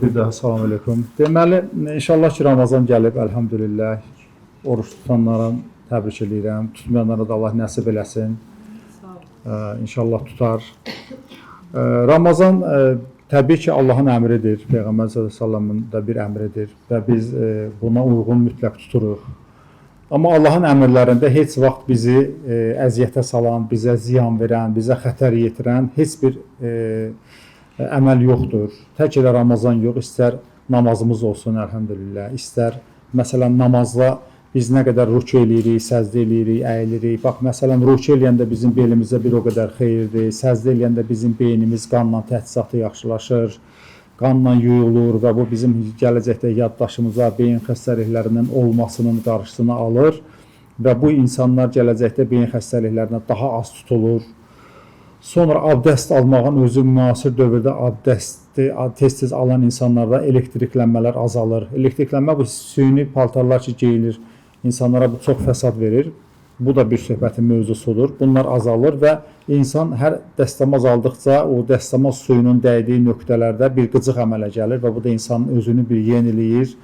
Bir daha salam aleyküm. Deməli, inşallah ki, Ramazan gəlib, əlhamdülillah. Oruç tutanlara təbrik edirəm. Tutmayanlara da Allah nəsib eləsin. İnşallah tutar. Ramazan təbii ki, Allahın əmridir. Peyğəmbər s.ə.v-in də bir əmridir və biz buna uyğun mütləq tuturuq. Amma Allahın əmrlərində heç vaxt bizi əziyyətə salan, bizə ziyan verən, bizə xətər yetirən heç bir əməl yoxdur. Tək elə Ramazan yox, istər namazımız olsun, əlhamdülillah, istər, məsələn, namazda biz nə qədər rükû eləyirik, səzdə eləyirik, əyilirik. Bax, məsələn, rükû eləyəndə bizim belimizə bir o qədər xeyirdir, səzdə eləyəndə bizim beynimiz qanla təchizatı yaxşılaşır, qanla yuyulur və bu bizim gələcəkdə yaddaşımıza, beyin xəstəliklərinin olmasının qarşısını alır və bu insanlar gələcəkdə beyin xəstəliklərinə daha az tutulur. Sonra abdəst almağın özü müasir dövrdə abdəsti tez-tez alan insanlarda elektriklənmələr azalır. Elektriklənmə bu süni paltarlar ki geyilir, insanlara bu çox fəsad verir. Bu da bir söhbətin mövzusudur. Bunlar azalır və insan hər dəstəmaz aldıqca o dəstəmaz suyunun dəydiyi nöqtələrdə bir qıcıq əmələ gəlir və bu da insanın özünü bir yeniləyir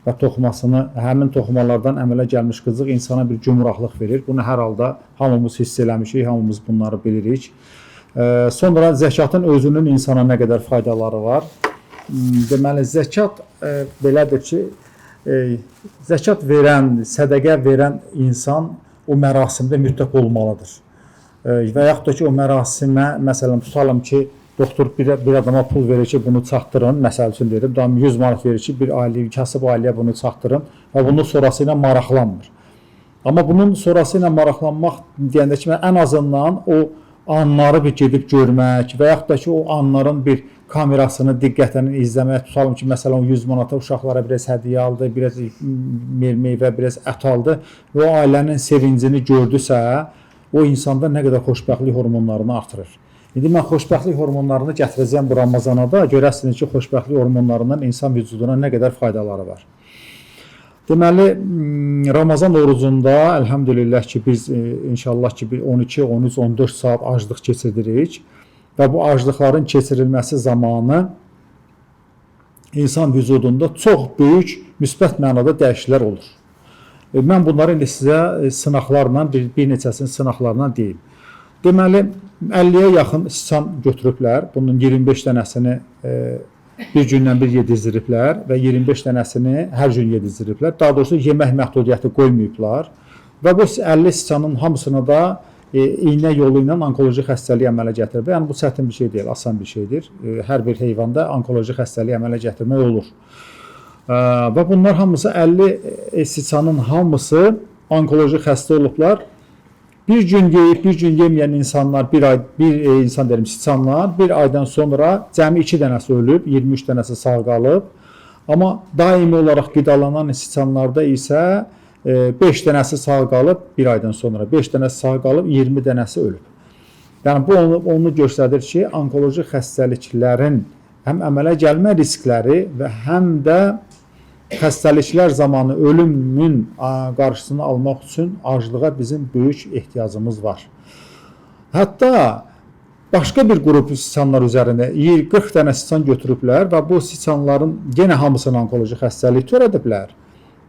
və toxumasını, həmin toxumalardan əmələ gəlmiş qıcıq insana bir gümrahlıq verir. Bunu hər halda hamımız hiss eləmişik, hamımız bunları bilirik. Sonra zəkatın özünün insana nə qədər faydaları var. Deməli, zəkat belədir ki, zəkat verən, sədəqə verən insan o mərasimdə mütləq olmalıdır. Və yaxud da ki, o mərasimə, məsələn, tutalım ki, doktor bir adama pul verir ki, bunu çatdırın, məsəl üçün dedim, 100 manat verir ki, bir ailə, kasıb ailəyə bunu çatdırın və bunun sonrası ilə maraqlanmır. Amma bunun sonrası ilə maraqlanmaq deyəndə ki, ən azından o anları bir gedib görmək və yaxud da ki, o anların bir kamerasını diqqətlə izləmək, tutalım ki, məsələn, 100 manata uşaqlara biraz hədiyyə aldı, biraz meyvə, biraz ət aldı və o ailənin sevincini gördüsə, o insanda nə qədər xoşbəxtlik hormonlarını artırır. İndi mən xoşbəxtlik hormonlarını gətirəcəm bu Ramazana da, görəsiniz ki, xoşbəxtlik hormonlarından insan vücuduna nə qədər faydaları var. Deməli, Ramazan orucunda, əlhamdülillah ki, biz inşallah ki, 12, 13, 14 saat aclıq keçiririk və bu aclıqların keçirilməsi zamanı insan vücudunda çox böyük, müsbət mənada dəyişikliklər olur. Mən bunları indi sizə sınaqlarla, bir neçəsinin sınaqlarla deyim. Deməli, 50-yə yaxın siçan götürüblər, bunun 25 dənəsini bir gündən bir yedizdiriblər və 25 dənəsini hər gün yedizdiriblər. Daha doğrusu yemək məhdudiyyəti qoymayıblar və bu 50 siçanın hamısını da iynə yolu ilə onkoloji xəstəliyi əmələ gətirib. Yəni, bu çətin bir şey deyil, asan bir şeydir. Hər bir heyvanda onkoloji xəstəliyi əmələ gətirmək olur. Və bunlar hamısı 50 siçanın hamısı onkoloji xəstə olublar. Bir gün yeyib, bir gün yeməyən insanlar, siçanlar bir aydan sonra cəmi 2 dənəsi ölüb, 23 dənəsi sağ qalıb. Amma daimi olaraq qidalanan siçanlarda isə 5 dənəsi sağ qalıb, bir aydan sonra 5 dənəsi sağ qalıb, 20 dənəsi ölüb. Yəni, bu onu göstərir ki, onkoloji xəstəliklərin həm əmələ gəlmə riskləri və həm də xəstəliklər zamanı ölümün qarşısını almaq üçün aclığa bizim böyük ehtiyacımız var. Hətta başqa bir qrup siçanlar üzərində 40 dənə siçan götürüblər və bu siçanların yenə hamısını onkoloji xəstəlik törədiblər.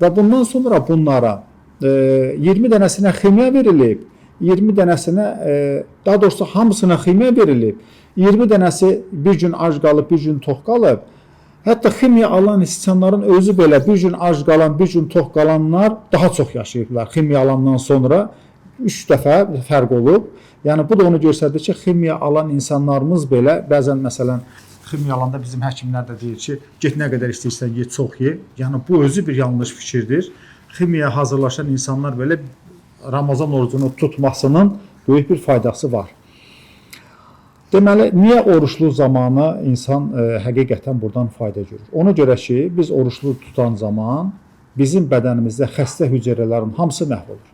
Və bundan sonra bunlara 20 dənəsinə ximya verilib, 20 dənəsinə, daha doğrusu hamısına ximya verilib, 20 dənəsi bir gün ac qalıb, bir gün tox qalıb. Hətta ximya alan siçanların özü belə bir gün ac qalan, bir gün tox qalanlar daha çox yaşayıblar. Ximya alandan sonra 3 dəfə fərq olub. Yəni, bu da onu göstərir ki, ximya alan insanlarımız belə, bəzən məsələn, ximya alanda bizim həkimlər də deyir ki, get nə qədər istəyirsən, ye, çox ye. Yəni, bu özü bir yanlış fikirdir. Ximyaya hazırlaşan insanlar belə Ramazan orucunu tutmasının böyük bir faydası var. Deməli, niyə oruçlu zamanı insan həqiqətən buradan fayda görür? Ona görə ki, biz oruçlu tutan zaman bizim bədənimizdə xəstə hüceyrələrin hamısı məhv olur.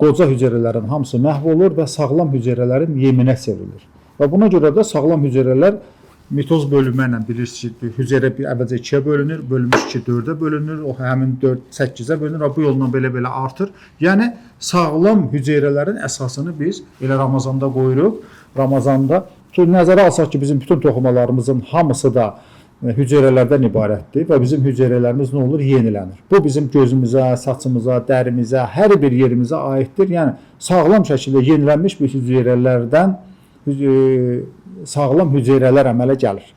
Qoca hüceyrələrin hamısı məhv olur və sağlam hüceyrələrin yeminə çevrilir. Və buna görə də sağlam hüceyrələr mitoz bölünmə ilə bilirsiniz ki, hüceyrə əvvəlcə 2-yə bölünür, bölünmüş 2 4-ə bölünür, o həmin 4 8-ə bölünür, bu yolla belə artır. Yəni, sağlam hüceyrələrin əsasını biz elə Ramazanda qoyuruq. Ramazanda nəzərə alsaq ki, bizim bütün toxumalarımızın hamısı da hüceyrələrdən ibarətdir və bizim hüceyrələrimiz nə olur? Yenilənir. Bu bizim gözümüzə, saçımıza, dərimizə, hər bir yerimizə aiddir. Yəni sağlam şəkildə yenilənmiş bir hüceyrələrdən sağlam hüceyrələr əmələ gəlir.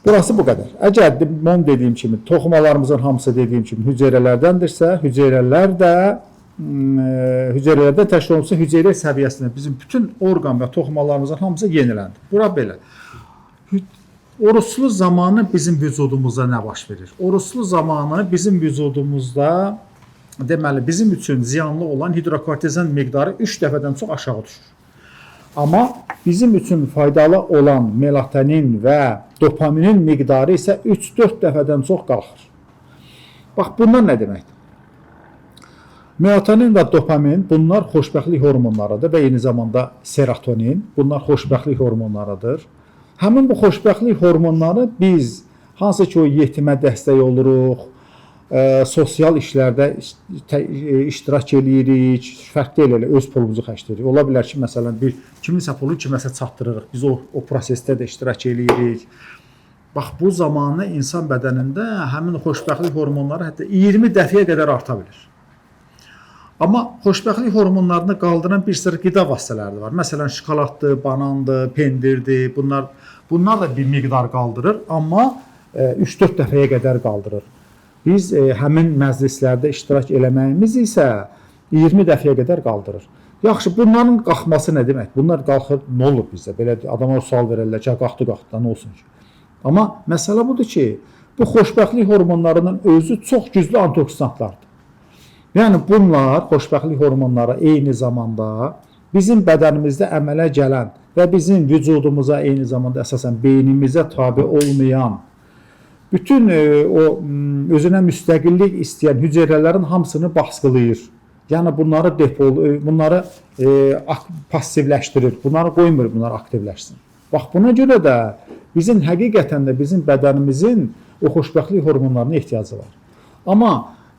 Burası bu qədər. Əgər mən dediyim kimi toxumalarımızın hamısı dediyim kimi hüceyrələrdəndirsə, hüceyrələrdən təşkil olunsa hüceyrə səviyyəsində bizim bütün orqan və toxumalarımızın hamısı yeniləndir. Bura belə. Oruçlu zamanı bizim vücudumuzda nə baş verir? Oruçlu zamanı bizim vücudumuzda deməli bizim üçün ziyanlı olan hidrokortizon miqdarı 3 dəfədən çox aşağı düşür. Amma bizim üçün faydalı olan melatonin və dopaminin miqdarı isə 3-4 dəfədən çox qalxır. Bax, bunlar nə deməkdir? Melatonin və dopamin, bunlar xoşbəxtlik hormonlarıdır və eyni zamanda serotonin, bunlar xoşbəxtlik hormonlarıdır. Həmin bu xoşbəxtlik hormonları biz hansı ki o yetimə dəstək oluruq, sosial işlərdə iştirak edirik, fərqli elə öz pulumuzu xərcləyirik. Ola bilər ki, məsələn, kiminsə pulu kiməsə çatdırırıq, biz o prosesdə də iştirak edirik. Bax, bu zamanı insan bədənində həmin xoşbəxtlik hormonları hətta 20 dəfəyə qədər arta bilir. Amma xoşbəxtlik hormonlarını qaldıran bir sıra qida vasitələri var. Məsələn, şokoladdır, banandır, pendirdir. Bunlar da bir miqdar qaldırır, amma 3-4 dəfəyə qədər qaldırır. Biz həmin məclislərdə iştirak eləməyimiz isə 20 dəfəyə qədər qaldırır. Yaxşı, bunların qalxması nə demək? Bunlar qalxır, nə olur bizdə? Belə adama sual verirlər ki, qalxdı, da nə olsun ki? Amma məsələ budur ki, bu xoşbəxtlik hormonlarının özü çox güclü antioksidantlardır. Yəni bunlar, xoşbəxtlik hormonları eyni zamanda bizim bədənimizdə əmələ gələn və bizim vücudumuza eyni zamanda əsasən beynimizə tabi olmayan bütün o özünə müstəqillik istəyən hüceyrələrin hamısını baskılayır. Yəni bunları passivləşdirir, bunları qoymur, bunlar aktivləşsin. Bax, buna görə də bizim həqiqətən də bizim bədənimizin o xoşbəxtlik hormonlarına ehtiyacı var. Amma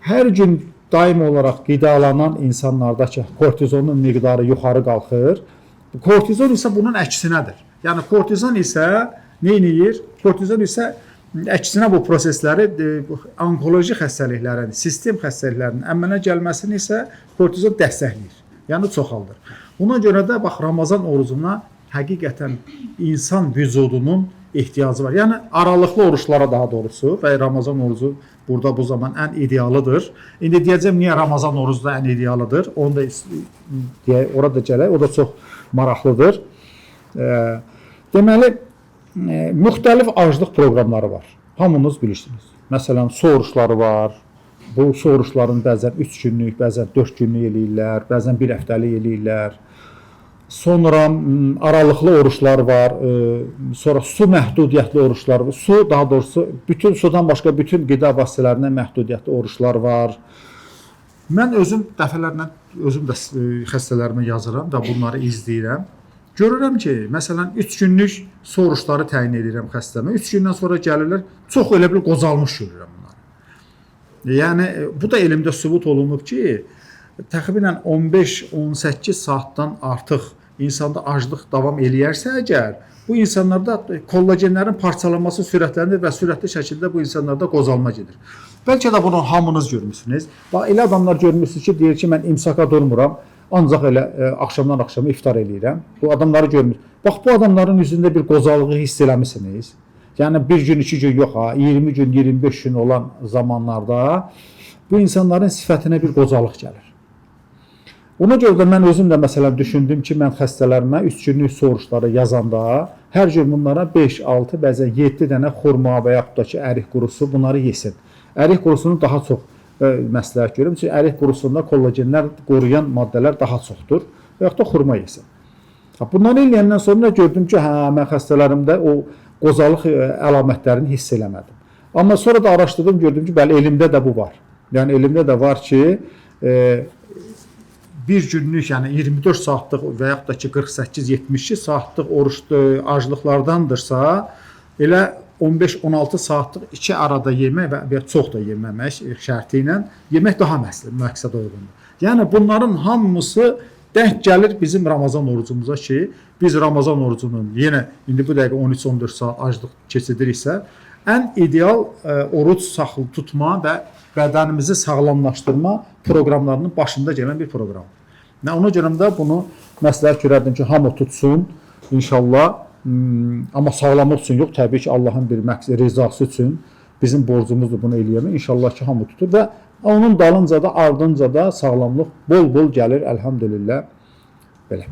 hər gün daim olaraq qidalanan insanlardakı kortizonun miqdarı yuxarı qalxır. Kortizon isə bunun əksinədir. Yəni kortizon isə nə edir? Kortizon isə əksinə bu prosesləri onkoloji xəstəliklərin, sistem xəstəliklərinin əmələ gəlməsini isə kortizon dəstəkləyir. Yəni çoxaldır. Buna görə də bax Ramazan orucuna həqiqətən insan vücudunun ehtiyacı var. Yəni aralıqlı oruçlara daha doğrusu və Ramazan orucu burada bu zaman ən idealıdır. İndi deyəcəm niyə Ramazan orucu da ən idealıdır. Onu da orada gələk. O da çox maraqlıdır. Deməli müxtəlif aclıq proqramları var. Hamınız bilirsiniz. Məsələn, su oruçları var. Bu su oruçların bəzən 3 günlük, bəzən 4 günlük eləyirlər, bəzən 1 həftəlik eləyirlər. Sonra aralıqlı oruçlar var, sonra su məhdudiyyətli oruçlar var. Su, daha doğrusu, bütün sudan başqa bütün qida vasitələrinə məhdudiyyətli oruçlar var. Mən özüm dəfələrlə, özüm də xəstələrimə yazıram da bunları izləyirəm. Görürəm ki, məsələn, 3 günlük su oruçları təyin edirəm xəstəmə. 3 gündən sonra gəlirlər, çox elə bir qocalmış görürəm bunları. Yəni, bu da elmdə sübut olunub ki, təxminən 15-18 saatdan artıq insanda aclıq davam eləyərsə əgər, bu insanlarda kollagenlərin parçalanması sürətlənir və sürətli şəkildə bu insanlarda qozalma gedir. Bəlkə də bunu hamınız görmüsünüz. Bax, elə adamlar görmüsünüz ki, deyir ki, mən imsaka durmuram, ancaq elə axşamdan axşama iftar eləyirəm. Bu adamları görmüsünüz. Bax, bu adamların üzündə bir qozalığı hiss eləmişsiniz. Yəni, bir gün, 2 gün yox, 20 gün, 25 gün olan zamanlarda bu insanların sifətinə bir qocalıq gəlir. Ona görə də mən özüm də məsələn düşündüm ki, mən xəstələrimə 3 günlük su oruçları yazanda hər gün bunlara 5, 6, bəzən 7 dənə xurma və yaxud da ki, ərik qurusu bunları yesin. Ərik qurusunu daha çox məsləhət görürüm. Çünki ərik qurusunda kollagenlər qoruyan maddələr daha çoxdur və yaxud da xurma yesin. Bunları eləyəndən sonra gördüm ki, mən xəstələrimdə o qozalıq əlamətlərini hiss eləmədim. Amma sonra da araşdırdım, gördüm ki, bəli, elmdə də bu var. Yəni, elmdə də var ki, bir günlük, yəni 24 saatlıq və yaxud da ki 48-72 saatlıq aclıqlardandırsa, elə 15-16 saatlıq 2 arada yemək və çox da yeməmək şərti ilə yemək daha məqsəd uyğundur. Yəni bunların hamısı Denk gəlir bizim Ramazan orucumuza ki, biz Ramazan orucunun yenə indi bu dəqiqə 13-14 saat aclıq keçidiriksə, ən ideal oruc saxlı tutma və bədənimizi sağlamlaşdırma proqramlarının başında gələn bir proqram. Ona görə də bunu məsləhət görərdim ki, hamı tutsun inşallah. Amma sağlamlıq üçün yox, təbii ki, Allahın bir məqsədi rızası üçün bizim borcumuzdur bunu eləyəmək. İnşallah ki, hamı tutur və onun dalınca da, ardınca da sağlamlıq bol-bol gəlir, əlhamdülillah. Belə.